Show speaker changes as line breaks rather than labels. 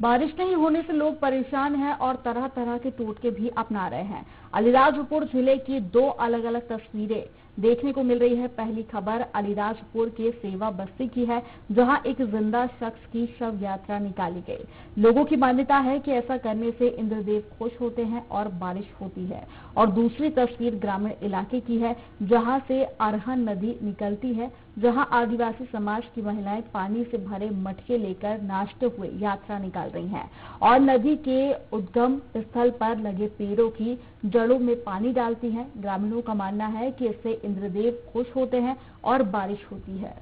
बारिश नहीं होने से लोग परेशान हैं और तरह तरह के टोटके भी अपना रहे हैं। अलीराजपुर जिले की दो अलग अलग तस्वीरें देखने को मिल रही है। पहली खबर अलीराजपुर के सेवा बस्ती की है, जहां एक जिंदा शख्स की शव यात्रा निकाली गई। लोगों की मान्यता है कि ऐसा करने से इंद्रदेव खुश होते हैं और बारिश होती है। और दूसरी तस्वीर ग्रामीण इलाके की है, जहां से अरहन नदी निकलती है, जहां आदिवासी समाज की महिलाएं पानी से भरे मटके लेकर नाचते हुए यात्रा निकाल रही हैं और नदी के उद्गम स्थल पर लगे पेड़ों की जड़ों में पानी डालती हैं। ग्रामीणों का मानना है कि इससे इंद्रदेव खुश होते हैं और बारिश होती है।